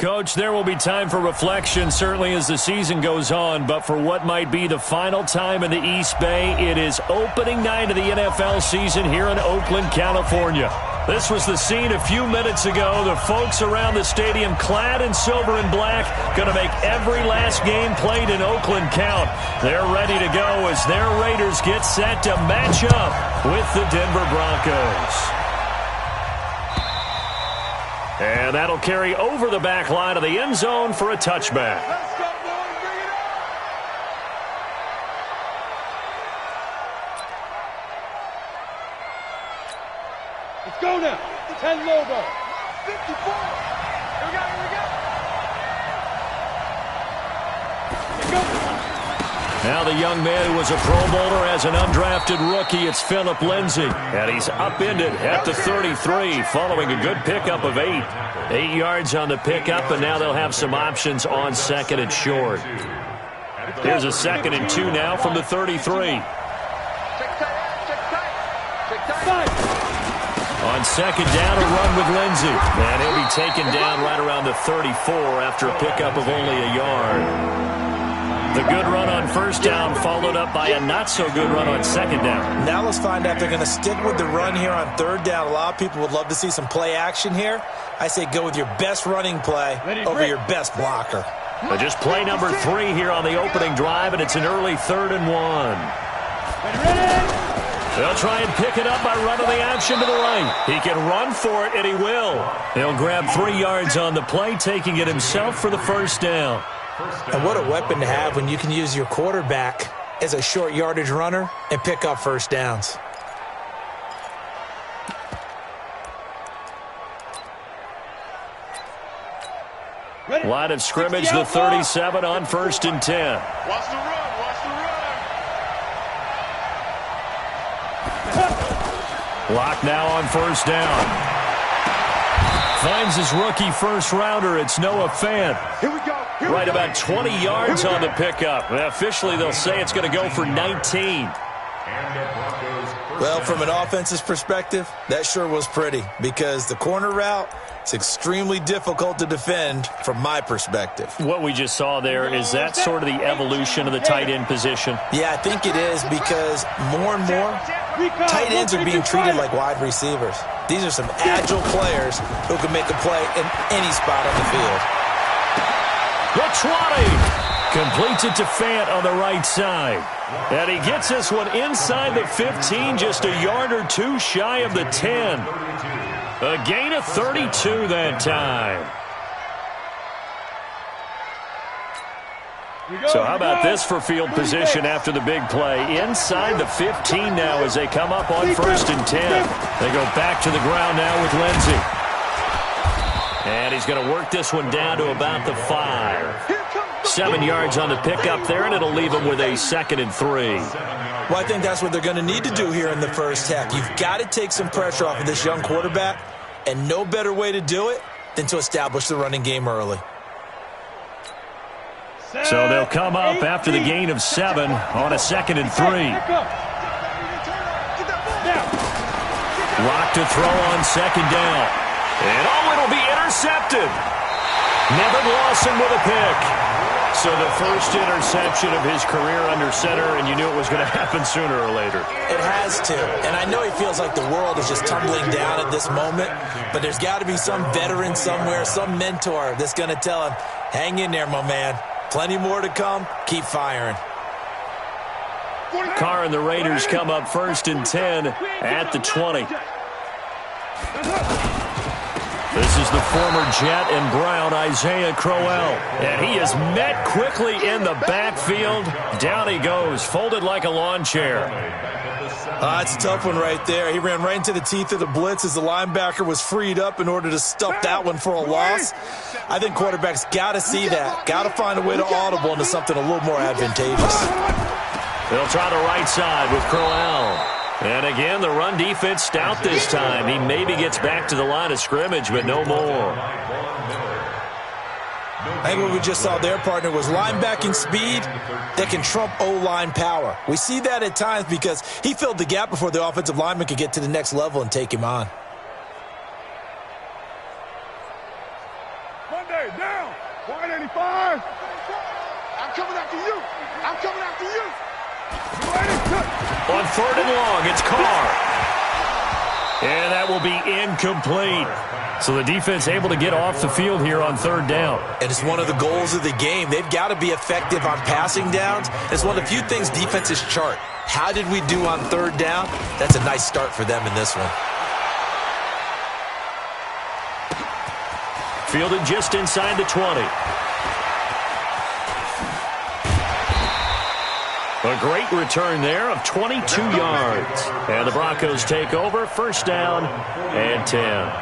Coach, there will be time for reflection, certainly as the season goes on, but for what might be the final time in the East Bay, it is opening night of the NFL season here in Oakland, California. This was the scene a few minutes ago. The folks around the stadium clad in silver and black going to make every last game played in Oakland count. They're ready to go as their Raiders get set to match up with the Denver Broncos. And that'll carry over the back line of the end zone for a touchback. Let's go, boys. Bring it up. Let's go now. 10 logo. 54. Here we go. Now the young man who was a Pro Bowler as an undrafted rookie, it's Phillip Lindsay. And he's upended at the 33 following a good pickup of 8. 8 yards on the pickup, and now they'll have some options on second and short. Here's a 2nd and 2 now from the 33. On second down, a run with Lindsay. And he'll be taken down right around the 34 after a pickup of only a yard. The good run on first down followed up by a not-so-good run on second down. Now let's find out if they're going to stick with the run here on third down. A lot of people would love to see some play action here. I say go with your best running play over your best blocker. But just play number 3 here on the opening drive, and it's an early 3rd and 1. They'll try and pick it up by running the option to the right. He can run for it, and he will. He'll grab 3 yards on the play, taking it himself for the first down. And what a weapon to have when you can use your quarterback as a short yardage runner and pick up first downs. Line of scrimmage, the 37 on 1st and 10. Watch the run. Lock now on first down. Finds his rookie first rounder. It's Noah Fant. Here we go. Right about 20 yards on the pickup. Officially, they'll say it's going to go for 19. Well, from an offense's perspective, that sure was pretty because the corner route is extremely difficult to defend from my perspective. What we just saw there, is that sort of the evolution of the tight end position? Yeah, I think it is because more and more tight ends are being treated like wide receivers. These are some agile players who can make a play in any spot on the field. The 20 completes it to Fant on the right side. And he gets this one inside the 15, just a yard or 2 shy of the 10. A gain of 32 that time. So how about this for field position after the big play? Inside the 15 now as they come up on 1st and 10. They go back to the ground now with Lindsay. And he's going to work this one down to about the 5. 7 yards on the pickup there, and it'll leave him with a 2nd and 3. Well, I think that's what they're going to need to do here in the first half. You've got to take some pressure off of this young quarterback, and no better way to do it than to establish the running game early. So they'll come up after the gain of 7 on a 2nd and 3. Lock to throw on 2nd down. And it'll be intercepted. Nevin Lawson with a pick. So the first interception of his career under center, and you knew it was going to happen sooner or later. It has to. And I know he feels like the world is just tumbling down at this moment, but there's got to be some veteran somewhere, some mentor that's going to tell him, hang in there, my man. Plenty more to come. Keep firing. Carr and the Raiders come up 1st and 10 at the 20. This is the former Jet and Brown, Isaiah Crowell. And he is met quickly in the backfield. Down he goes, folded like a lawn chair. That's a tough one right there. He ran right into the teeth of the blitz as the linebacker was freed up in order to stuff that one for a loss. I think quarterbacks got to see that. Got to find a way to audible into something a little more advantageous. They'll try the right side with Crowell. And again, the run defense stout this time. He maybe gets back to the line of scrimmage, but no more. I think what we just saw their partner was linebacking speed that can trump O-line power. We see that at times because he filled the gap before the offensive lineman could get to the next level and take him on. Monday, now! 25. I'm coming after you. I'm coming after you. On 3rd and long, it's Carr. And that will be incomplete. So the defense able to get off the field here on 3rd down. And it's one of the goals of the game. They've got to be effective on passing downs. It's one of the few things defenses chart. How did we do on 3rd down? That's a nice start for them in this one. Fielded just inside the 20. A great return there of 22 yards. And the Broncos take over, 1st down and 10.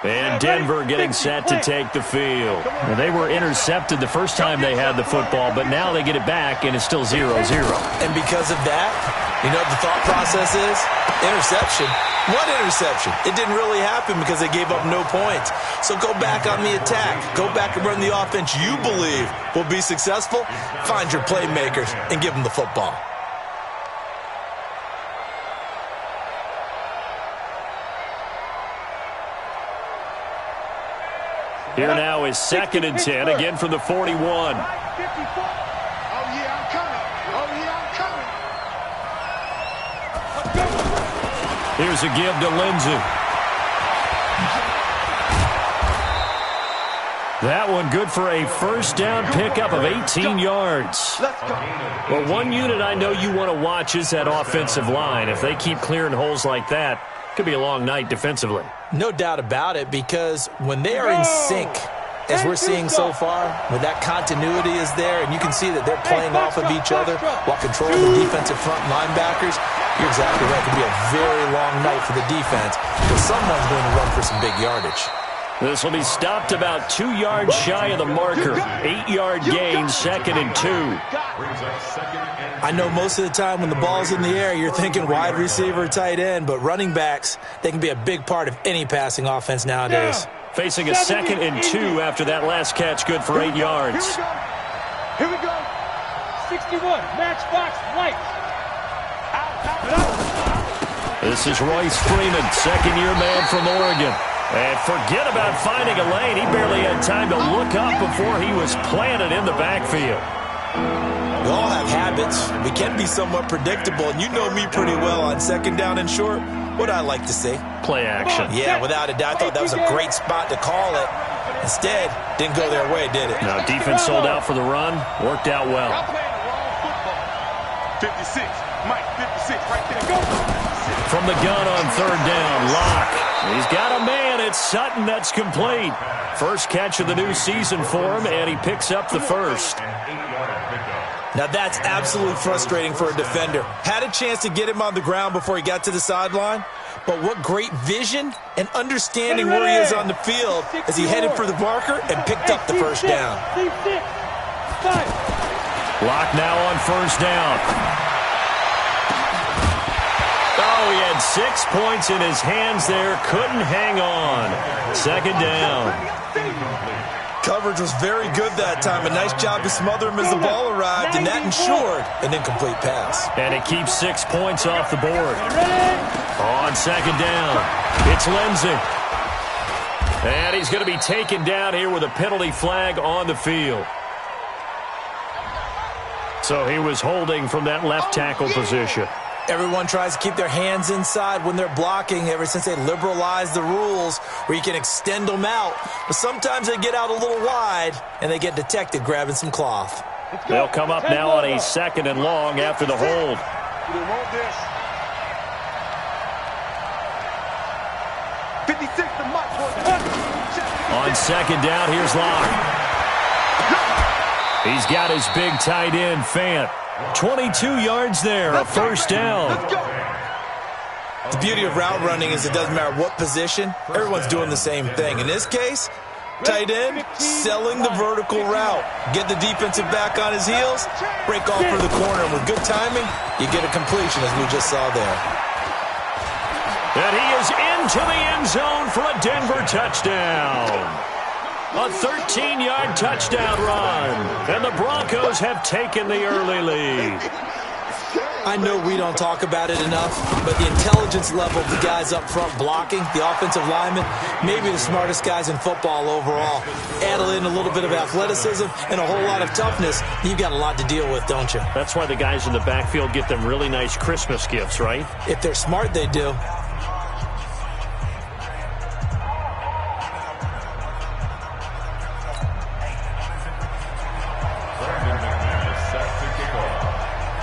And Denver getting set to take the field. Now, they were intercepted the first time they had the football, but now they get it back, and it's still 0-0. And because of that, you know what the thought process is? Interception. What interception? It didn't really happen because they gave up no points. So go back on the attack. Go back and run the offense you believe will be successful. Find your playmakers and give them the football. Here now is 2nd and 10, again from the 41. Oh, yeah, I'm coming. Oh, yeah, I'm coming. Here's a give to Lindsey. That one good for a 1st down pickup of 18 yards. Let's go. Well, one unit I know you want to watch is that offensive line. If they keep clearing holes like that, it could be a long night defensively. No doubt about it, because when they are in sync, as we're seeing so far, when that continuity is there, and you can see that they're playing off of each other while controlling the defensive front linebackers, you're exactly right. It could be a very long night for the defense, but someone's going to run for some big yardage. This will be stopped about 2 yards shy of the marker. 8-yard gain, 2nd and 2. I know most of the time when the ball's in the air, you're thinking wide receiver, tight end, but running backs, they can be a big part of any passing offense nowadays. Facing a 2nd and 2 after that last catch, good for 8 yards. Here we go. 61, matchbox, lights. This is Royce Freeman, 2nd-year man from Oregon. And forget about finding a lane. He barely had time to look up before he was planted in the backfield. We all have habits. We can be somewhat predictable, and you know me pretty well on 2nd down and short. What I like to see? Play action. Yeah, without a doubt. I thought that was a great spot to call it. Instead, didn't go their way, did it? Now, defense sold out for the run. Worked out well. 56, Mike, 56, right there. Go. From the gun on 3rd down, Locke. He's got a man. It's Sutton. That's complete. First catch of the new season for him, and he picks up the 1st. Now that's absolutely frustrating for a defender. Had a chance to get him on the ground before he got to the sideline, but what great vision and understanding where he is on the field as he headed for the marker and picked up the 1st down. Locke now on 1st down. Oh, he had 6 points in his hands there. Couldn't hang on. 2nd down. Coverage was very good that time. A nice job to smother him as the ball arrived, and that ensured an incomplete pass. And it keeps 6 points off the board. On 2nd down, it's Lindsey. And he's going to be taken down here with a penalty flag on the field. So he was holding from that left tackle position. Everyone tries to keep their hands inside when they're blocking ever since they liberalized the rules where you can extend them out. But sometimes they get out a little wide, and they get detected grabbing some cloth. They'll come up now on a 2nd and long after the hold. On 2nd down, here's Locke. He's got his big tight end, Fant. 22 yards there, a 1st down. The beauty of route running is it doesn't matter what position. Everyone's doing the same thing. In this case, tight end, selling the vertical route. Get the defensive back on his heels, break off for the corner. And with good timing, you get a completion, as we just saw there. And he is into the end zone for a Denver touchdown. A 13-yard touchdown run. And the Broncos have taken the early lead. I know we don't talk about it enough, but the intelligence level of the guys up front blocking, the offensive linemen, maybe the smartest guys in football overall. Add in a little bit of athleticism and a whole lot of toughness, you've got a lot to deal with, don't you? That's why the guys in the backfield get them really nice Christmas gifts, right? If they're smart, they do.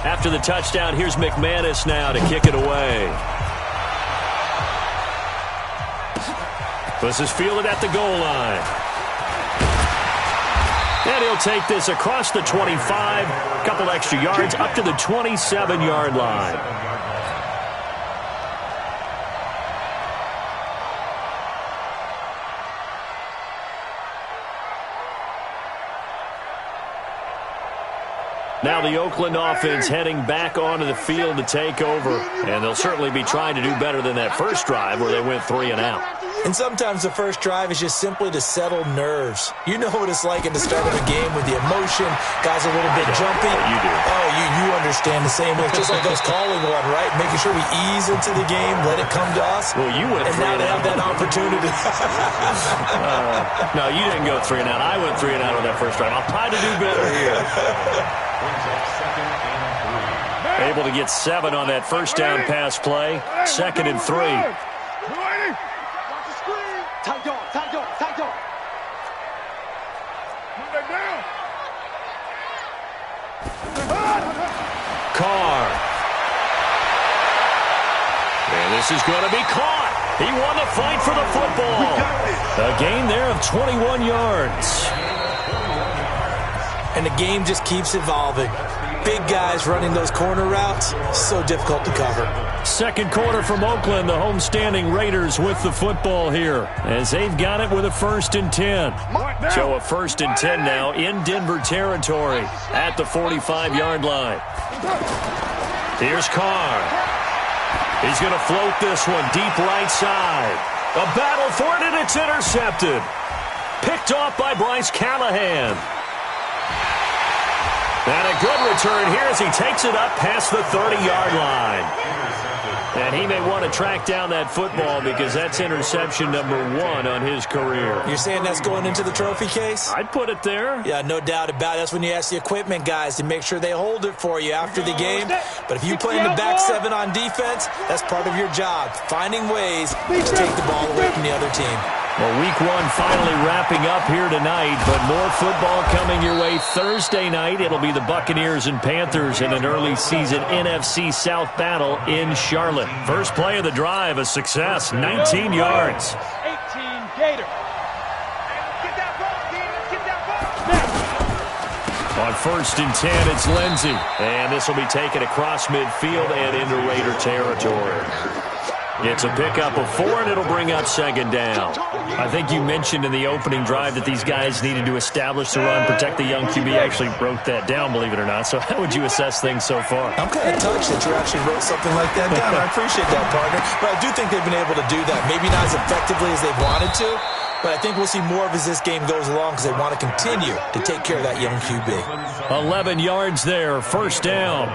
After the touchdown, here's McManus now to kick it away. This is fielded at the goal line. And he'll take this across the 25, a couple extra yards, up to the 27-yard line. Now the Oakland offense heading back onto the field to take over. And they'll certainly be trying to do better than that first drive where they went 3 and out. And sometimes the first drive is just simply to settle nerves. You know what it's like at the start of a game with the emotion. Guys are a little bit jumpy. You do. Oh, you understand the same way. It's just like us calling one, right? Making sure we ease into the game, let it come to us. Well, you went 3 and out. And now they have that opportunity. No, you didn't go 3 and out. I went 3 and out on that first drive. I'll try to do better here. Able to get 7 on that first down pass play. 2nd and 3. Carr. And this is going to be caught. He won the fight for the football. A gain there of 21 yards. And the game just keeps evolving. Big guys running those corner routes, so difficult to cover. Second quarter from Oakland, the homestanding Raiders with the football here as they've got it with a 1st and 10. So a 1st and 10 now in Denver territory at the 45-yard line. Here's Carr. He's going to float this one deep right side. A battle for it, and it's intercepted. Picked off by Bryce Callahan. And a good return here as he takes it up past the 30-yard line. And he may want to track down that football because that's interception number 1 on his career. You're saying that's going into the trophy case? I'd put it there. Yeah, no doubt about it. That's when you ask the equipment guys to make sure they hold it for you after the game. But if you play in the back 7 on defense, that's part of your job, finding ways to take the ball away from the other team. Well, week 1 finally wrapping up here tonight, but more football coming your way Thursday night. It'll be the Buccaneers and Panthers in an early season NFC South battle in Charlotte. First play of the drive, a success, 19 yards. 18 Gator. On 1st and 10, it's Lindsey. And this will be taken across midfield and into Raider territory. It's a pickup of 4, and it'll bring up 2nd down. I think you mentioned in the opening drive that these guys needed to establish the run, protect the young QB. I actually wrote that down, believe it or not. So how would you assess things so far? I'm kind of touched that you actually wrote something like that down. I appreciate that, partner. But I do think they've been able to do that. Maybe not as effectively as they wanted to, but I think we'll see more of as this game goes along because they want to continue to take care of that young QB. 11 yards there, 1st down.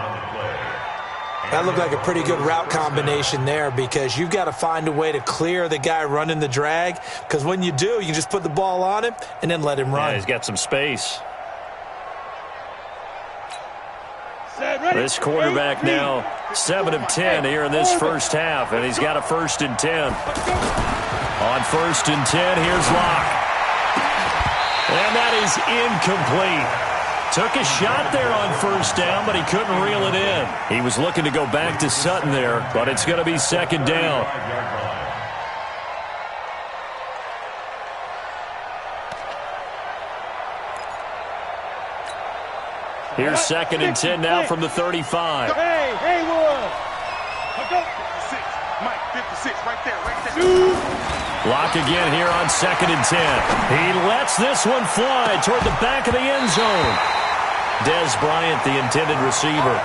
That looked like a pretty good route combination there because you've got to find a way to clear the guy running the drag because when you do, you just put the ball on him and then let him run. Yeah, he's got some space. This quarterback now 7 of 10 here in this first half, and he's got a 1st and 10. On 1st and 10, here's Locke. And that is incomplete. Took a shot there on 1st down, but he couldn't reel it in. He was looking to go back to Sutton there, but it's going to be 2nd down. Here's 2nd and 10 now from the 35. Hey, Haywood. Go. 56. Mike, 56, right there. Lock again here on 2nd and 10. He lets this one fly toward the back of the end zone. Dez Bryant, the intended receiver.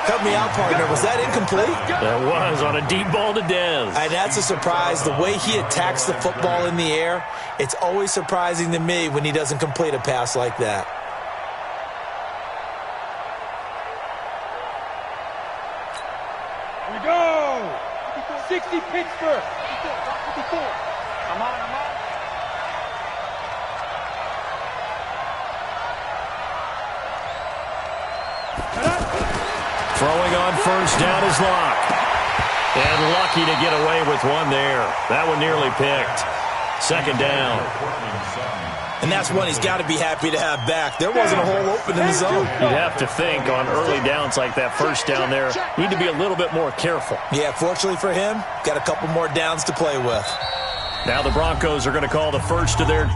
Help me out, partner. Was that incomplete? That was on a deep ball to Dez. That's a surprise. The way he attacks the football in the air, it's always surprising to me when he doesn't complete a pass like that. 60 Pittsburgh. 54. I'm on. Throwing on first down is Locke. And lucky to get away with one there. That one nearly picked. Second down. And that's one he's got to be happy to have back. There wasn't a hole open in the zone. You'd have to think on early downs like that first down there, need to be a little bit more careful. Yeah, fortunately for him, got a couple more downs to play with. Now the Broncos are going to call the first of their...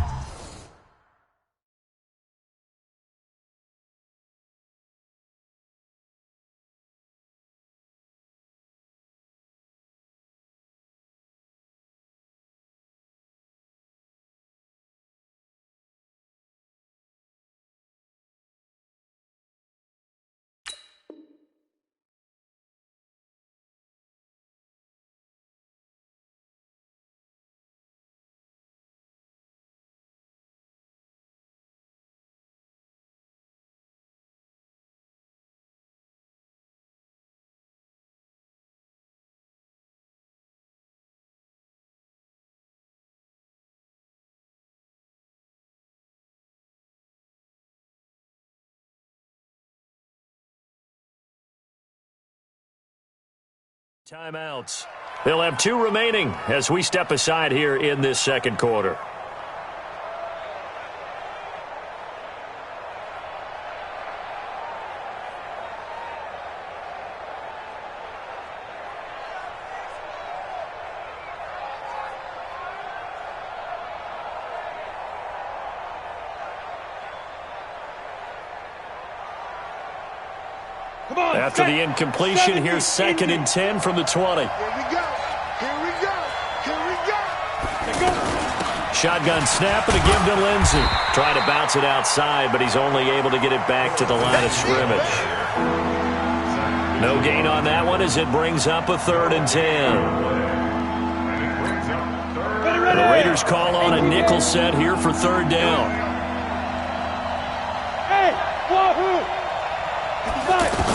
Timeouts. They'll have 2 remaining as we step aside here in this second quarter. After the incompletion, here's 2nd and 10 from the 20. Here we go. Shotgun snap and a give to Lindsey. Trying to bounce it outside, but he's only able to get it back to the line of scrimmage. No gain on that one as it brings up a 3rd and 10. The Raiders call on a nickel set here for 3rd down. Hey, wahoo! 55.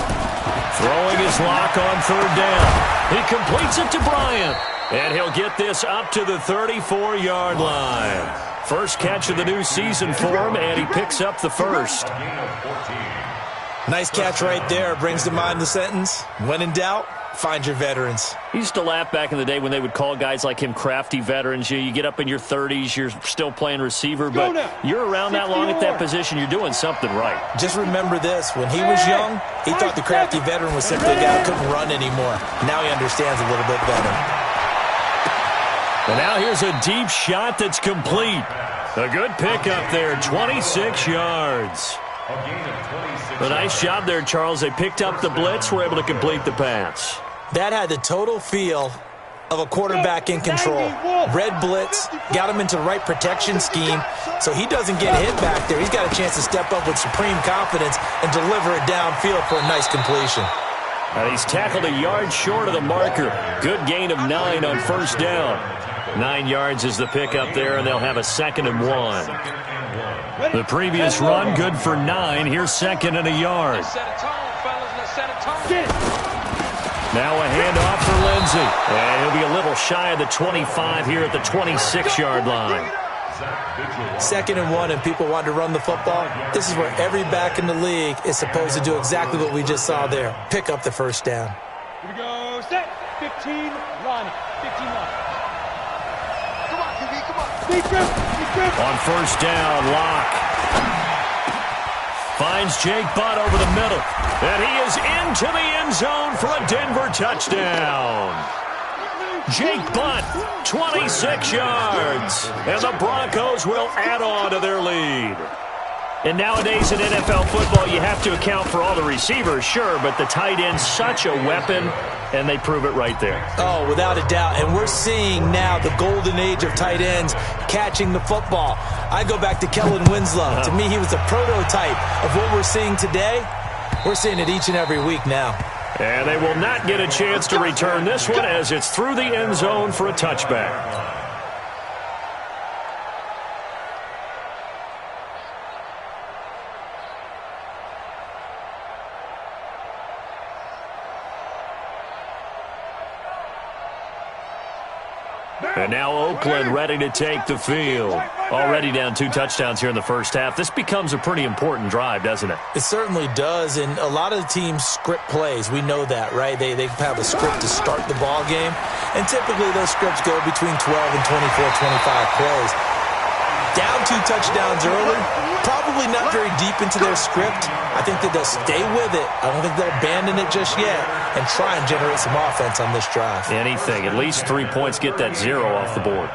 Throwing his Lock on 3rd down. He completes it to Bryant. And he'll get this up to the 34-yard line. First catch of the new season for him, and he picks up the first. Nice catch right there. Brings to mind the sentence, when in doubt, find your veterans. He used to laugh back in the day when they would call guys like him crafty veterans. You get up in your 30s, you're still playing receiver, but you're around that long at that position, you're doing something right. Just remember this. When he was young, he thought the crafty veteran was simply a guy who couldn't run anymore. Now he understands a little bit better. And now here's a deep shot that's complete. A good pickup there, 26 yards. A nice job there, Charles. They picked up the blitz, were able to complete the pass. That had the total feel of a quarterback in control. Red blitz, got him into the right protection scheme, so he doesn't get hit back there. He's got a chance to step up with supreme confidence and deliver it downfield for a nice completion. And he's tackled a yard short of the marker. Good gain of 9 on first down. 9 yards is the pickup there, and they'll have a 2nd and 1. The previous run, good for 9. Here's 2nd and a yard. Now a handoff for Lindsey. And he'll be a little shy of the 25 here at the 26-yard line. 2nd and 1, and people want to run the football. This is where every back in the league is supposed to do exactly what we just saw there. Pick up the first down. Here we go, set, 15, run, 15 run. Come on, QB, come on. Deep grip. On first down, Locke finds Jake Butt over the middle. And he is into the end zone for a Denver touchdown. Jake Butt, 26 yards. And the Broncos will add on to their lead. And nowadays in NFL football, you have to account for all the receivers, sure, but the tight end's such a weapon, and they prove it right there. Oh, without a doubt. And we're seeing now the golden age of tight ends catching the football. I go back to Kellen Winslow. To me, he was a prototype of what we're seeing today. We're seeing it each and every week now. And they will not get a chance to return this one as it's through the end zone for a touchback. And now Oakland ready to take the field. Already down 2 touchdowns here in the first half. This becomes a pretty important drive, doesn't it? It certainly does, and a lot of the teams script plays. We know that, right? They have a script to start the ball game, and typically those scripts go between 12 and 24, 25 plays. Down 2 touchdowns early, probably not very deep into their script. I think that they'll stay with it. I don't think they'll abandon it just yet and try and generate some offense on this drive. Anything. At least 3 points, get that 0 off the board.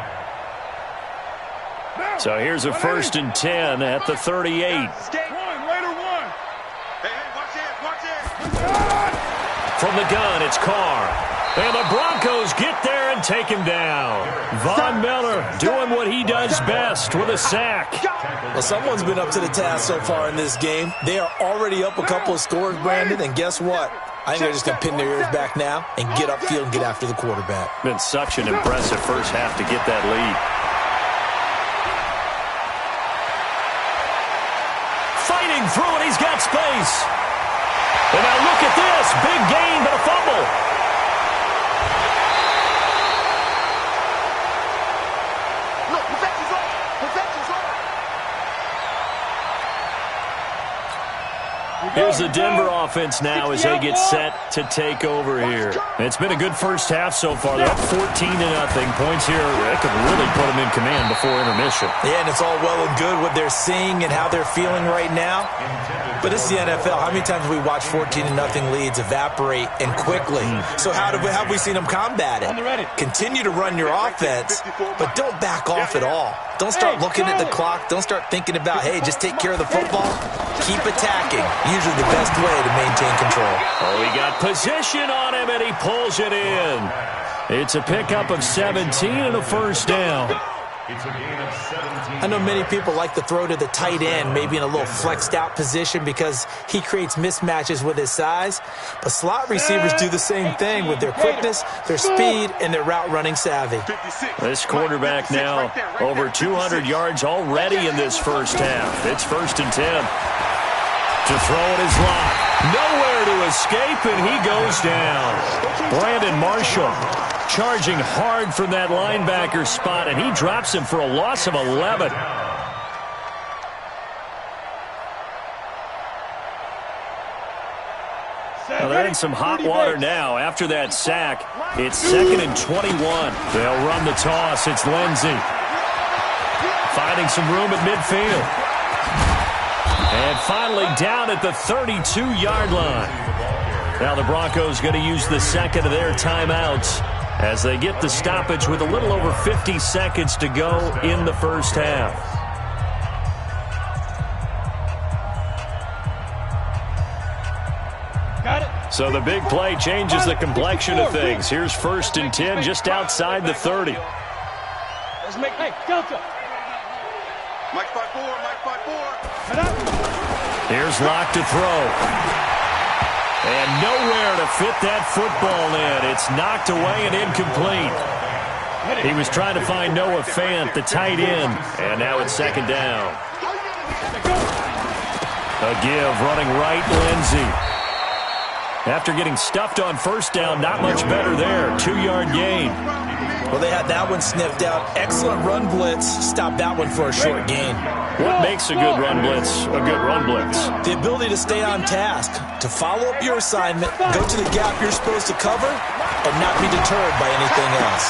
So here's a 1st and 10 at the 38. From the gun, it's Carr. And the Broncos get there and take him down. Von Miller doing what he does best with a sack. Well, someone's been up to the task so far in this game. They are already up a couple of scores, Brandon, and guess what? I think they're just going to pin their ears back now and get upfield and get after the quarterback. Been such an impressive first half to get that lead. Fighting through it, he's got space. And now look at this, big gain but a fumble. Here's the Denver offense now as they get set to take over here. It's been a good first half so far. They're up 14-0. Points here, that could really put them in command before intermission. Yeah, and it's all well and good what they're seeing and how they're feeling right now. But it's the NFL. How many times have we watched 14-0 leads evaporate and quickly? So how have we seen them combat it? Continue to run your offense, but don't back off at all. Don't start looking at the clock. Don't start thinking about, hey, just take care of the football. Keep attacking. Usually the best way to maintain control. Oh, he got position on him, and he pulls it in. It's a pickup of 17 and a 1st down. I know many people like to throw to the tight end, maybe in a little flexed out position because he creates mismatches with his size. But slot receivers do the same thing with their quickness, their speed, and their route running savvy. This quarterback now over 200 yards already in this first half. It's 1st and 10. To throw it is locked. Nowhere to escape, and he goes down. Brandon Marshall charging hard from that linebacker spot, and he drops him for a loss of 11. Well, they're in some hot water now. After that sack, it's 2nd and 21. They'll run the toss. It's Lindsey. Finding some room at midfield. And finally down at the 32-yard line. Now the Broncos going to use the second of their timeouts as they get the stoppage with a little over 50 seconds to go in the first half. Got it. So the big play changes the complexion of things. Here's 1st and 10 just outside the 30. Let's make, hey, Delta. Mike 5-4, Mike 5-4. Here's Locke to throw. And nowhere to fit that football in. It's knocked away and incomplete. He was trying to find Noah Fant, the tight end. And now it's 2nd down. A give running right, Lindsey. After getting stuffed on 1st down, not much better there. 2-yard gain. Well, they had that one sniffed out. Excellent run blitz. Stop that one for a short gain. What makes a good run blitz a good run blitz? The ability to stay on task, to follow up your assignment, go to the gap you're supposed to cover, and not be deterred by anything else.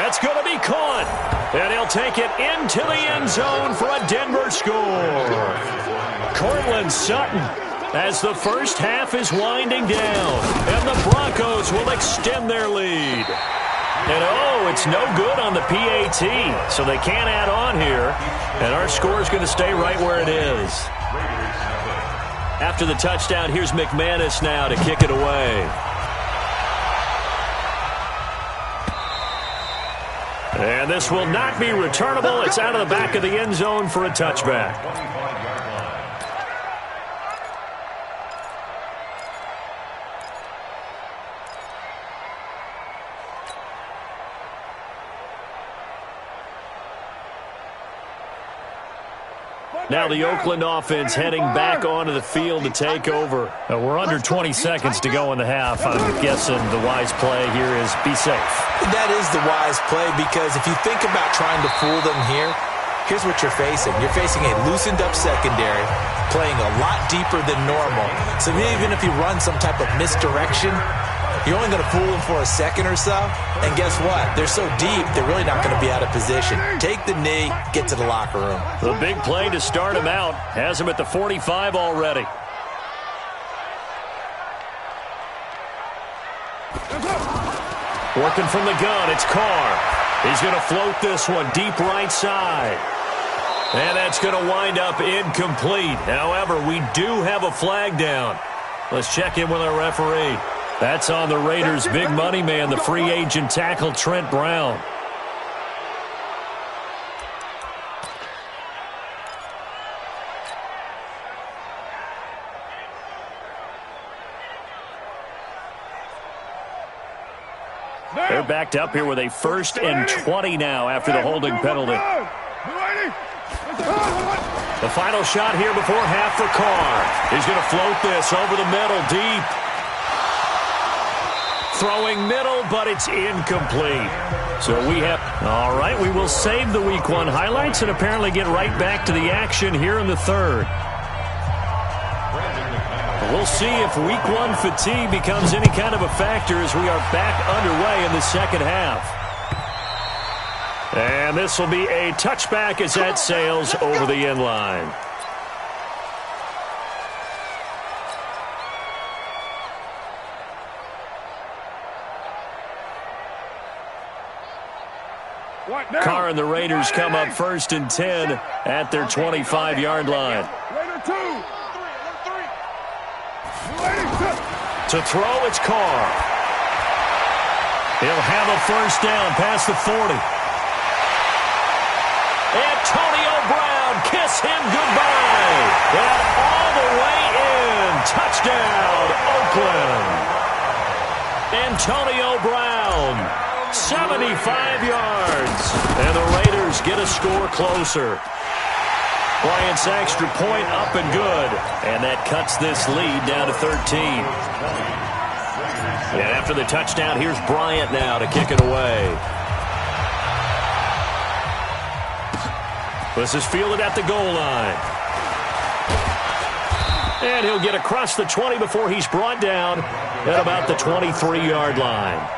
That's going to be caught. And he'll take it into the end zone for a Denver score. Cortland Sutton as the first half is winding down. And the Broncos will extend their lead. And, oh, it's no good on the PAT, so they can't add on here. And our score is going to stay right where it is. After the touchdown, here's McManus now to kick it away. And this will not be returnable. It's out of the back of the end zone for a touchback. Now the Oakland offense heading back onto the field to take over. We're under 20 seconds to go in the half. I'm guessing the wise play here is be safe. That is the wise play, because if you think about trying to fool them here, here's what you're facing. You're facing a loosened up secondary, playing a lot deeper than normal. So even if you run some type of misdirection, you're only going to fool them for a second or so. And guess what? They're so deep, they're really not going to be out of position. Take the knee, get to the locker room. The big play to start him out has him at the 45 already. Working from the gun, it's Carr. He's going to float this one deep right side. And that's going to wind up incomplete. However, we do have a flag down. Let's check in with our referee. That's on the Raiders' big money man, the free agent tackle, Trent Brown. They're backed up here with a 1st and 20 now after the holding penalty. The final shot here before half for Carr. He's going to float this over the middle, deep. Throwing middle, but it's incomplete. So we have... All right, we will save the Week 1 highlights and apparently get right back to the action here in the third. We'll see if Week 1 fatigue becomes any kind of a factor as we are back underway in the second half. And this will be a touchback as that sails over the end line. Carr and the Raiders come up 1st and 10 at their 25-yard line. To throw, it's Carr. He'll have a 1st down past the 40. Antonio Brown, kiss him goodbye. And all the way in. Touchdown, Oakland. Antonio Brown. 75 yards. And the Raiders get a score closer. Bryant's extra point up and good. And that cuts this lead down to 13. And after the touchdown, here's Bryant now to kick it away. This is fielded at the goal line. And he'll get across the 20 before he's brought down at about the 23-yard line.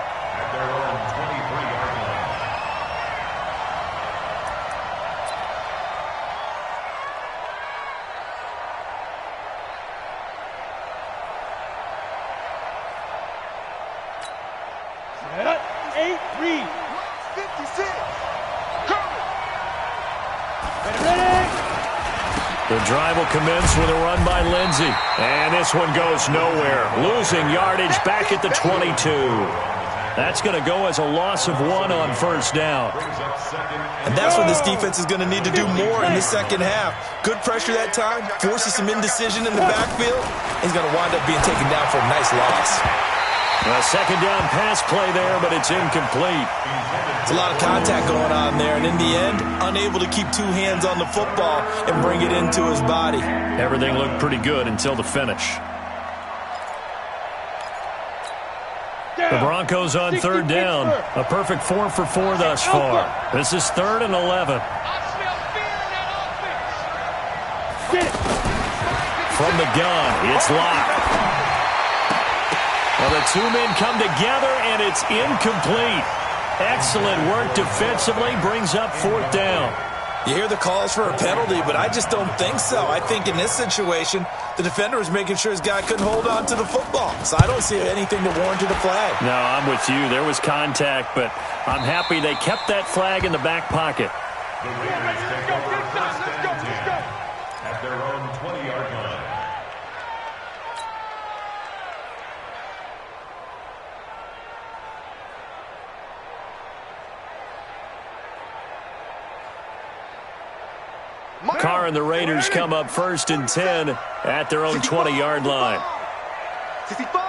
The drive will commence with a run by Lindsey. And this one goes nowhere. Losing yardage back at the 22. That's going to go as a loss of 1 on 1st down. And that's what this defense is going to need to do more in the second half. Good pressure that time, forces some indecision in the backfield. He's going to wind up being taken down for a nice loss. A 2nd down pass play there, but it's incomplete. It's a lot of contact going on there, and in the end, unable to keep 2 hands on the football and bring it into his body. Everything looked pretty good until the finish. The Broncos on 3rd down. A perfect 4 for 4 thus far. This is 3rd and 11. From the gun, it's locked. Well, the 2 men come together, and it's incomplete. Excellent work defensively, brings up 4th down. You hear the calls for a penalty, but I just don't think so. I think in this situation, the defender was making sure his guy couldn't hold on to the football. So I don't see anything that warranted a flag. No, I'm with you. There was contact, but I'm happy they kept that flag in the back pocket. The Raiders take over 1st and 10 at their own 20-yard line. Carr and the Raiders come up 1st and 10 at their own 20-yard line. 65.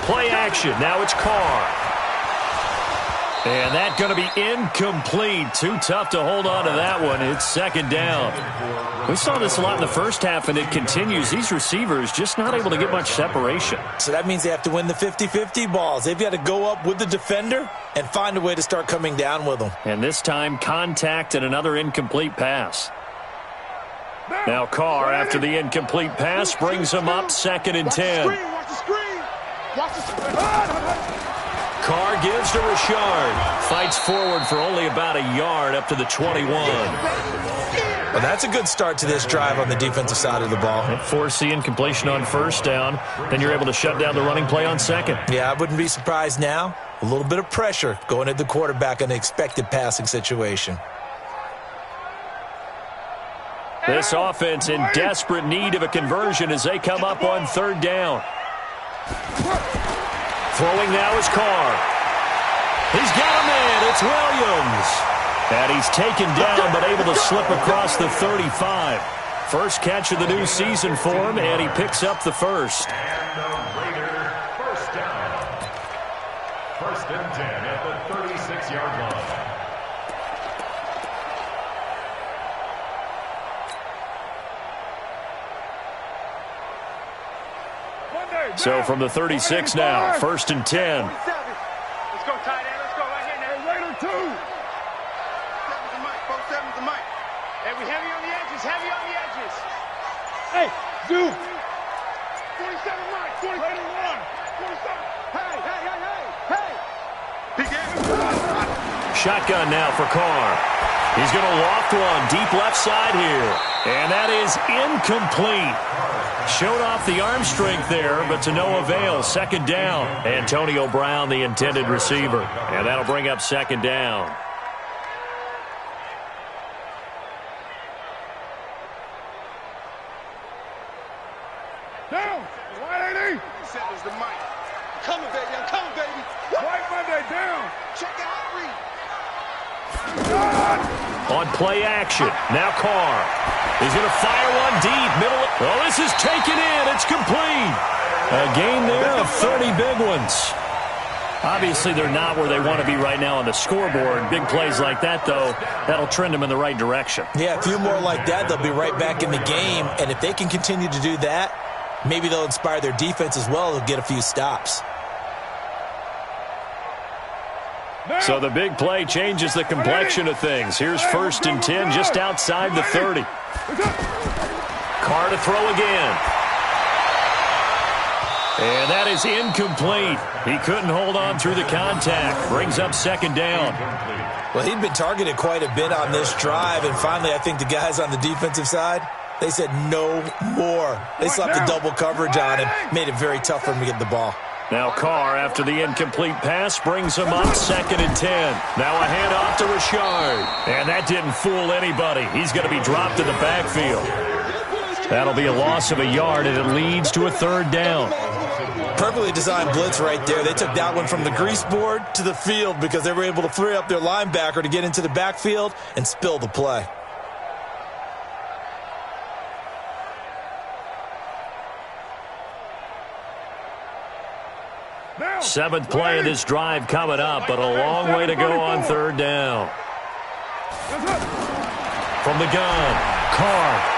Play action. Now it's Carr. And that's going to be incomplete. Too tough to hold on to that one. It's second down. We saw this a lot in the first half, and it continues. These receivers just not able to get much separation. So that means they have to win the 50-50 balls. They've got to go up with the defender and find a way to start coming down with them. And this time, contact and another incomplete pass. Now Carr, after the incomplete pass, brings him up second and 10. Watch the screen. Watch the screen. Carr gives to Richard. Fights forward for only about a yard up to the 21. Well, that's a good start to this drive on the defensive side of the ball. Force the incompletion on first down. Then you're able to shut down the running play on second. Yeah, I wouldn't be surprised now. A little bit of pressure going at the quarterback in an expected passing situation. This offense in desperate need of a conversion as they come up on third down. Throwing now is Carr. He's got a man. It's Williams. And he's taken down but able to slip across the 35. First catch of the new season for him, and he picks up the first. And the Raiders first down. First and 10 at the 36-yard line. So from the 36 now, first and 10. Let's go, tight end. Let's go right here now. Raider 2. 7's the mic, folks. 7's the mic. Hey, we heavy on the edges. Heavy on the edges. Hey, Zoo. 47 Mike. 47 1. 47. Hey, hey, hey, hey, hey. He gave it. Shotgun now for Carr. He's going to loft one deep left side here. And that is incomplete. Showed off the arm strength there, but to no avail. Second down. Antonio Brown, the intended receiver. And that'll bring up second down. Down. 180. 7's the mic. I'm coming, baby. I'm coming, baby. White Monday down. Check out read. On play action. Now Carr. He's going to fire one deep. Middle. Oh, this is taken in. It's complete. A gain there of 30 big ones. Obviously, they're not where they want to be right now on the scoreboard. Big plays like that, though, that'll trend them in the right direction. Yeah, a few more like that, they'll be right back in the game. And if they can continue to do that, maybe they'll inspire their defense as well. They'll get a few stops. So the big play changes the complexion of things. Here's first and 10 just outside the 30. Carr to throw again. And that is incomplete. He couldn't hold on through the contact. Brings up second down. Well, he'd been targeted quite a bit on this drive, and finally I think the guys on the defensive side, they said no more. They slapped the double coverage on him, made it very tough for him to get the ball. Now Carr, after the incomplete pass, brings him up second and 10. Now a handoff to Richard. And that didn't fool anybody. He's going to be dropped in the backfield. That'll be a loss of a yard, and it leads to a third down. Perfectly designed blitz right there. They took that one from the grease board to the field because they were able to free up their linebacker to get into the backfield and spill the play. Seventh play of this drive coming up, but a long way to go on third down. From the gun, Carr.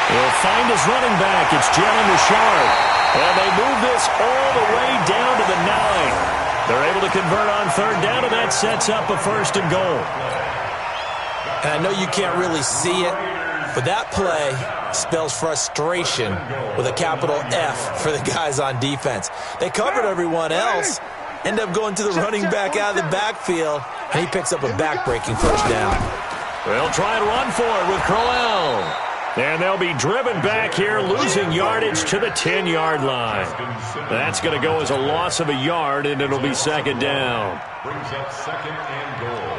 He'll find his running back. It's Jalen Richard. And they move this all the way down to the 9. They're able to convert on third down, and that sets up a first and goal. And I know you can't really see it, but that play spells frustration with a capital F for the guys on defense. They covered everyone else, end up going to the running back out of the backfield, and he picks up a back-breaking first down. They'll try and run for it with Crowell. And they'll be driven back here, losing yardage to the 10-yard line. That's going to go as a loss of a yard, and it'll be second down. Brings up second and goal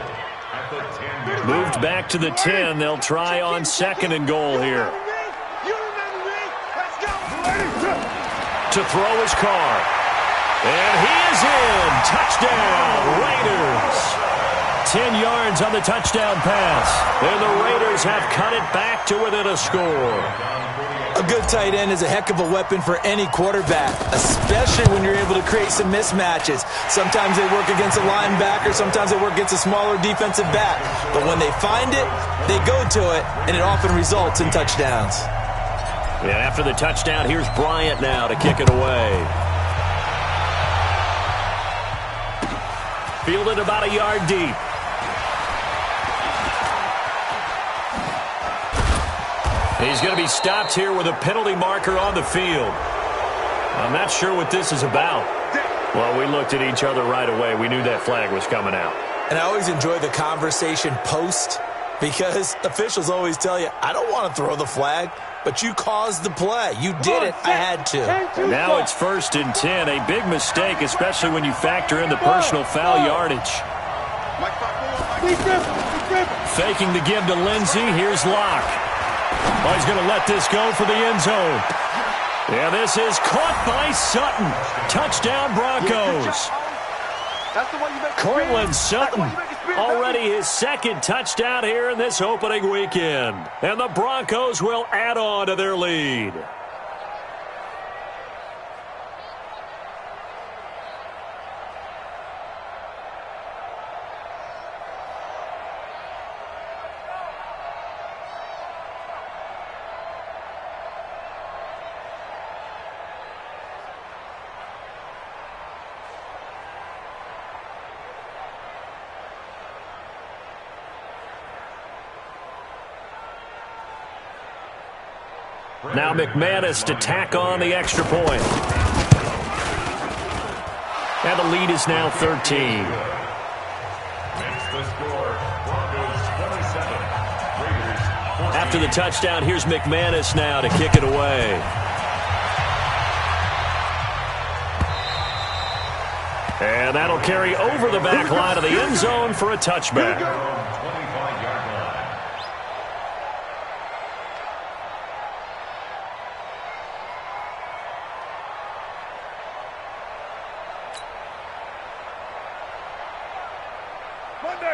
at the 10-yard line. Moved back to the 10. They'll try on second and goal here. To throw his Carr. And he is in. Touchdown, Raiders. 10 yards on the touchdown pass. And the Raiders have cut it back to within a score. A good tight end is a heck of a weapon for any quarterback, especially when you're able to create some mismatches. Sometimes they work against a linebacker, sometimes they work against a smaller defensive back. But when they find it, they go to it, and it often results in touchdowns. And after the touchdown, here's Bryant now to kick it away. Fielded about a yard deep. He's going to be stopped here with a penalty marker on the field. I'm not sure what this is about. Well, we looked at each other right away. We knew that flag was coming out. And I always enjoy the conversation post because officials always tell you, I don't want to throw the flag, but you caused the play. You did it. I had to. And now it's 1st and 10. A big mistake, especially when you factor in the personal foul yardage. Faking the give to Lindsey. Here's Locke. Oh, he's going to let this go for the end zone. Yeah, this is caught by Sutton. Touchdown, Broncos. Cortland Sutton, already his second touchdown here in this opening weekend. And the Broncos will add on to their lead. Now McManus to tack on the extra point. And the lead is now 13. Makes the score, Broncos 27, Raiders 14. After the touchdown, here's McManus now to kick it away. And that'll carry over the back line of the end zone for a touchback.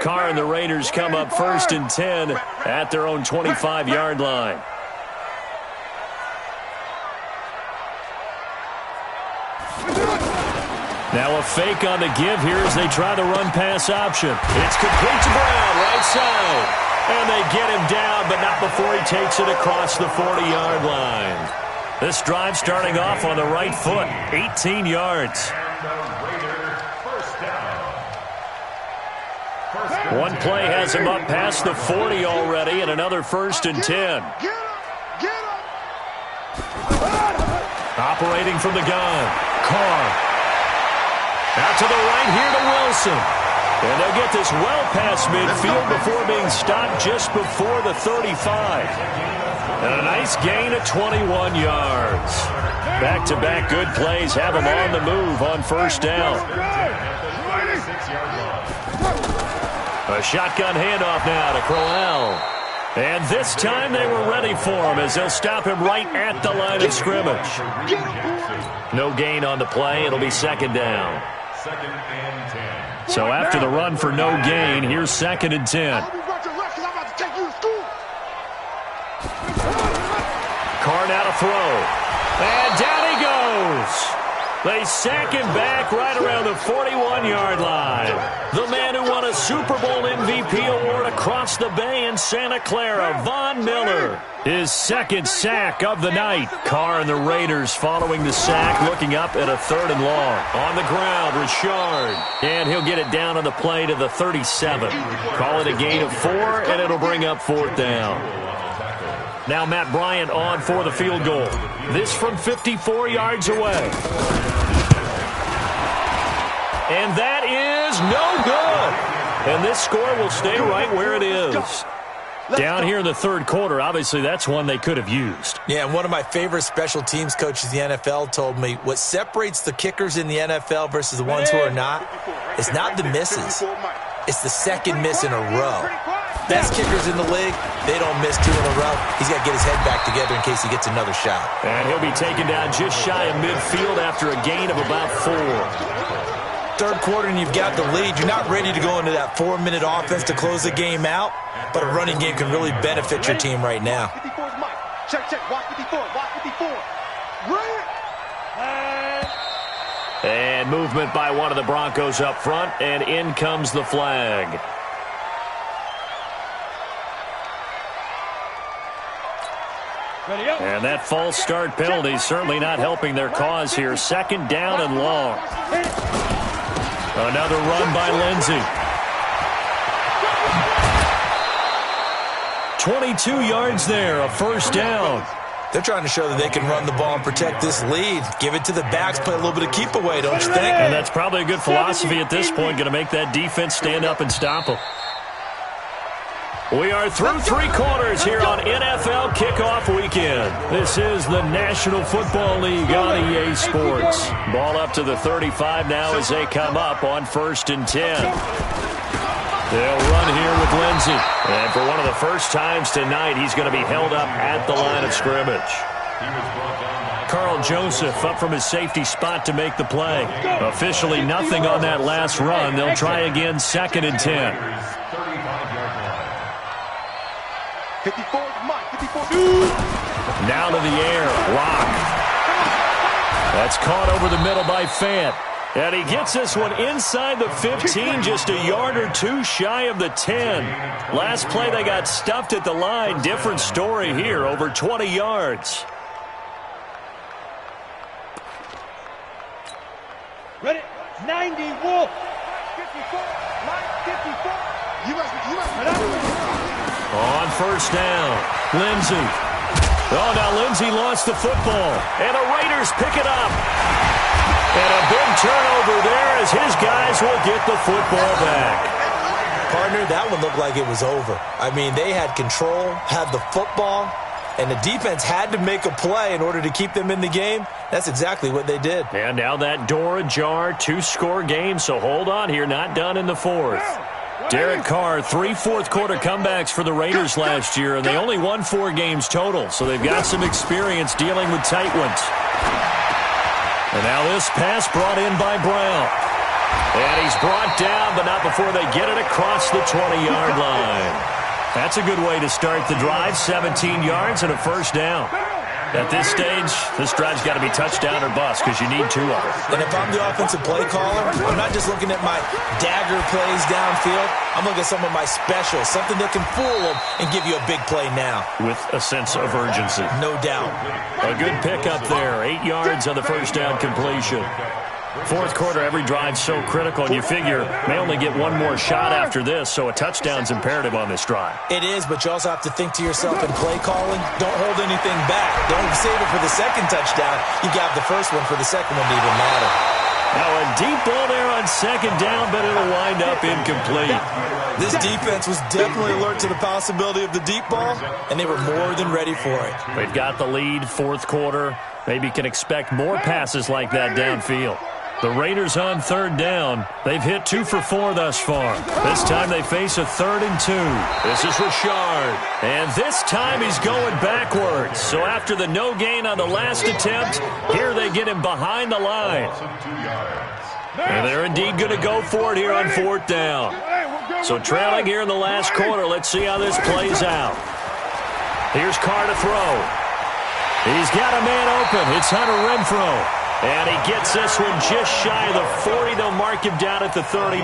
Carr and the Raiders come up 1st and 10 at their own 25-yard line. Now a fake on the give here as they try the run-pass option. It's complete to Brown, right side. And they get him down, but not before he takes it across the 40-yard line. This drive starting off on the right foot, 18 yards. One play has him up past the 40 already, and another 1st and 10. Operating from the gun, Carr. Out to the right here to Wilson. And they'll get this well past midfield before being stopped just before the 35. And a nice gain of 21 yards. Back-to-back good plays have them on the move on 1st down. A shotgun handoff now to Crowell. And this time they were ready for him as they'll stop him right at the line of scrimmage. No gain on the play. It'll be 2nd down. So after the run for no gain, here's 2nd and 10. Carr now to throw. And down he goes. They sack him back right around the 41-yard line. The man who won a Super Bowl MVP award across the bay in Santa Clara, Von Miller. His 2nd sack of the night. Carr and the Raiders following the sack, looking up at a 3rd and long. On the ground, Richard. And he'll get it down on the play to the 37. Call it a gain of 4, and it'll bring up 4th down. Now Matt Bryant on for the field goal. This from 54 yards away. And that is no good. And this score will stay right where it is. Down here in the 3rd quarter, obviously that's one they could have used. Yeah, and one of my favorite special teams coaches in the NFL told me what separates the kickers in the NFL versus the ones who are not is not the misses. It's the 2nd miss in a row. Best kickers in the league, they don't miss 2 in a row. He's got to get his head back together in case he gets another shot. And he'll be taken down just shy of midfield after a gain of about 4. 3rd quarter and you've got the lead. You're not ready to go into that 4-minute offense to close the game out, but a running game can really benefit your team right now. Check, watch 54, watch 54. And movement by one of the Broncos up front, and in comes the flag. And that false start penalty certainly not helping their cause here. Second down and long. Another run by Lindsey. 22 yards there, a first down. They're trying to show that they can run the ball and protect this lead. Give it to the backs, play a little bit of keep away, don't you think? And that's probably a good philosophy at this point, going to make that defense stand up and stop them. We are through three quarters here on NFL Kickoff Weekend. This is the National Football League on EA Sports. Ball up to the 35 now as they come up on 1st and 10. They'll run here with Lindsey. And for one of the first times tonight, he's going to be held up at the line of scrimmage. Carl Joseph up from his safety spot to make the play. Officially nothing on that last run. They'll try again 2nd and 10. 54, Mike, 54. Now to the air. Lock. That's caught over the middle by Fant. And he gets this one inside the 15, just a yard or two shy of the 10. Last play, they got stuffed at the line. Different story here, over 20 yards. Ready? 90, Wolf. 54, Mike, 54. On 1st down, Lindsey. Oh, now Lindsey lost the football. And the Raiders pick it up. And a big turnover there as his guys will get the football back. Partner, that one looked like it was over. I mean, they had control, had the football, and the defense had to make a play in order to keep them in the game. That's exactly what they did. And now that door ajar, 2-score game, so hold on here, not done in the 4th. Derek Carr, 3 fourth-quarter comebacks for the Raiders last year, and they only won 4 games total, so they've got some experience dealing with tight ones. And now this pass brought in by Brown. And he's brought down, but not before they get it across the 20-yard line. That's a good way to start the drive, 17 yards and a first down. At this stage, this drive's got to be touchdown or bust because you need 2 of them. And if I'm the offensive play caller, I'm not just looking at my dagger plays downfield. I'm looking at some of my specials, something that can fool them and give you a big play now. With a sense of urgency. No doubt. A good pickup there, 8 yards on the first down completion. 4th quarter, every drive so critical, and you figure may only get one more shot after this, so a touchdown's imperative on this drive. It is, but you also have to think to yourself in play calling, don't hold anything back. Don't save it for the second touchdown. You got the first one for the second one to even matter. Now a deep ball there on 2nd down, but it'll wind up incomplete. This defense was definitely alert to the possibility of the deep ball, and they were more than ready for it. They've got the lead, 4th quarter. Maybe can expect more passes like that downfield. The Raiders on 3rd down. They've hit 2 for 4 thus far. This time they face a 3rd and 2. This is Richard. And this time he's going backwards. So after the no gain on the last attempt, here they get him behind the line. And they're indeed going to go for it here on 4th down. So trailing here in the last quarter. Let's see how this plays out. Here's Carr to throw. He's got a man open. It's Hunter Renfrow. And he gets this one just shy of the 40. They'll mark him down at the 39.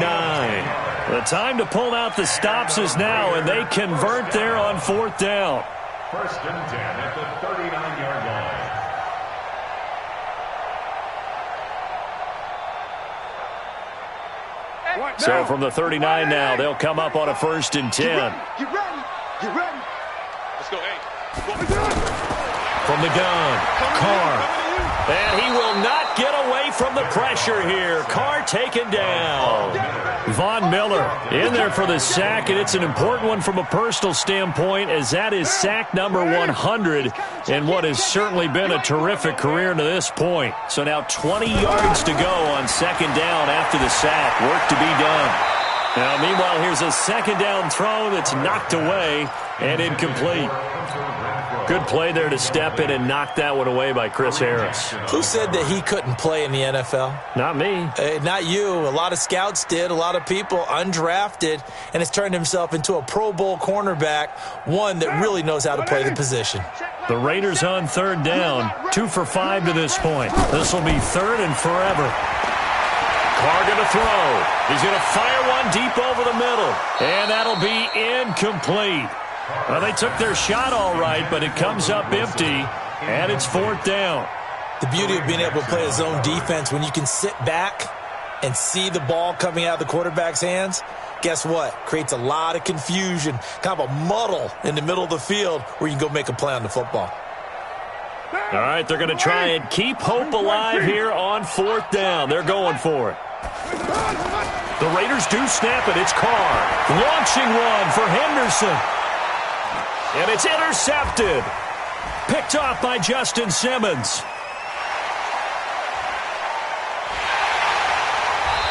The time to pull out the stops is now, and they convert there on 4th down. 1st and 10 at the 39-yard line. So from the 39 now, they'll come up on a 1st and 10. Get ready. Get ready. Let's go, From the gun, Carr. And he will not get away from the pressure here. Carr taken down. Von Miller in there for the sack, and it's an important one from a personal standpoint, as that is sack number 100 in what has certainly been a terrific career to this point. So now 20 yards to go on 2nd down after the sack. Work to be done. Now, meanwhile, here's a second down throw that's knocked away and incomplete. Good play there to step in and knock that one away by Chris Harris. Who said that he couldn't play in the NFL? Not me. Not you. A lot of scouts did. A lot of people undrafted, and has turned himself into a Pro Bowl cornerback, one that really knows how to play the position. The Raiders on third down, 2 for 5 to this point. This will be third and forever. Carr going to throw. He's going to fire one deep over the middle, and that'll be incomplete. Well, they took their shot all right, but it comes up empty, and it's fourth down. The beauty of being able to play a zone defense, when you can sit back and see the ball coming out of the quarterback's hands, guess what? Creates a lot of confusion, kind of a muddle in the middle of the field where you can go make a play on the football. All right, they're going to try and keep hope alive here on fourth down. They're going for it. The Raiders do snap it. It's Carr launching one for Henderson. And it's intercepted. Picked off by Justin Simmons.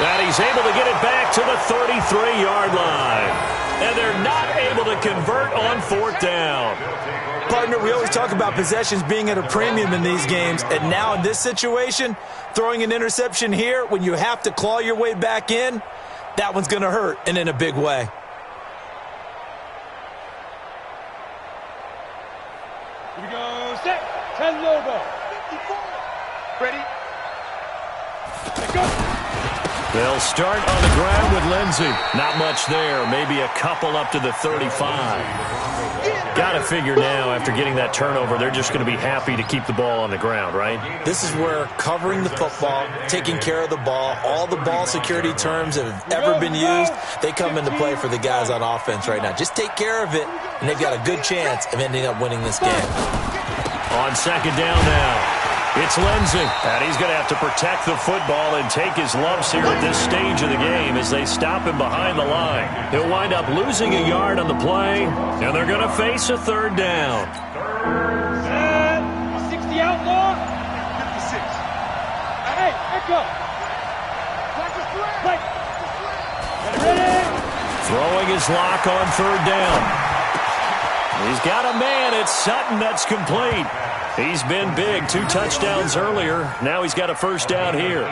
And he's able to get it back to the 33-yard line. And they're not able to convert on fourth down. Partner, we always talk about possessions being at a premium in these games. And now in this situation, throwing an interception here when you have to claw your way back in, that one's going to hurt, and in a big way. Here we go. Set. 10 Lobo. Ready? Let's go. They'll start on the ground with Lindsey. Not much there. Maybe a couple up to the 35. Got to figure now, after getting that turnover, they're just going to be happy to keep the ball on the ground, right? This is where covering the football, taking care of the ball, all the ball security terms that have ever been used, they come into play for the guys on offense right now. Just take care of it, and they've got a good chance of ending up winning this game. On second down now. It's Lindsey, and he's going to have to protect the football and take his lumps here at this stage of the game as they stop him behind the line. He'll wind up losing a yard on the play, and they're going to face a third down. 60 outlaw. 56. Hey, echo. Ready. Throwing his lock on third down. He's got a man. It's Sutton. That's complete. He's been big. 2 touchdowns earlier. Now he's got a first down here.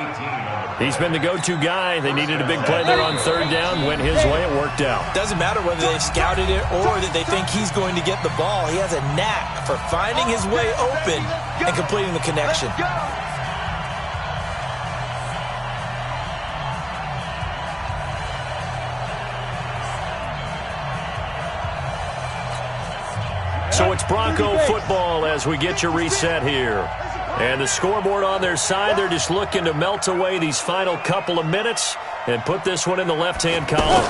He's been the go-to guy. They needed a big play there on third down. Went his way. It worked out. Doesn't matter whether they've scouted it or that they think he's going to get the ball. He has a knack for finding his way open and completing the connection. So it's Bronco football as we get you reset here. And the scoreboard on their side, they're just looking to melt away these final couple of minutes and put this one in the left-hand column.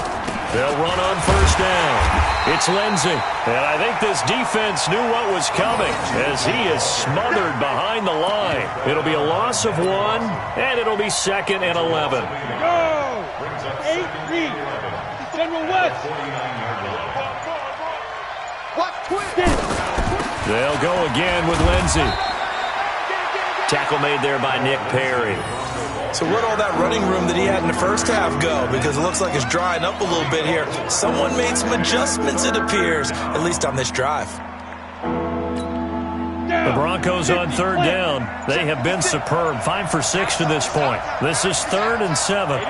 They'll run on first down. It's Lindsey. And I think this defense knew what was coming as he is smothered behind the line. It'll be a loss of 1, and it'll be 2nd and 11. Go! 8-3. General West. They'll go again with Lindsey. Tackle made there by Nick Perry. So where'd all that running room that he had in the first half go? Because it looks like it's drying up a little bit here. Someone made some adjustments, it appears, at least on this drive. The Broncos on third down. They have been superb. 5 for 6 to this point. This is 3rd and 7.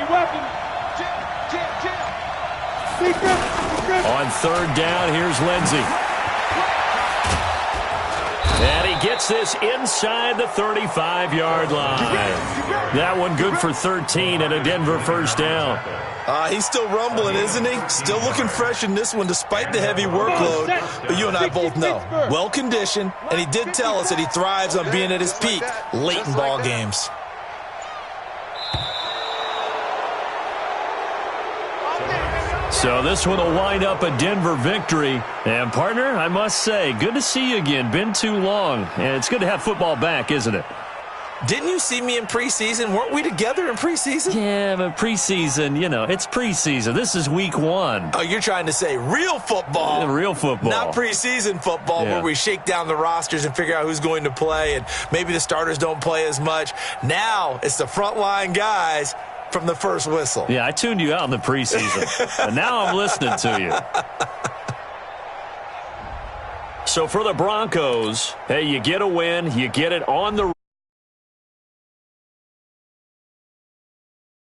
On third down, here's Lindsey. And he gets this inside the 35-yard line. That one good for 13 and a Denver first down. He's still rumbling, isn't he? Still looking fresh in this one despite the heavy workload. But you and I both know, well-conditioned, and he did tell us that he thrives on being at his peak late in ball games. So this one will wind up a Denver victory. And, partner, I must say, good to see you again. Been too long. And it's good to have football back, isn't it? Didn't you see me in preseason? Weren't we together in preseason? Yeah, but preseason, you know, it's preseason. This is week 1. Oh, you're trying to say real football. Yeah, real football. Not preseason football where we shake down the rosters and figure out who's going to play, and maybe the starters don't play as much. Now it's the frontline guys from the first whistle. Yeah, I tuned you out in the preseason, but now I'm listening to you. So for the Broncos, hey, you get a win, you get it on the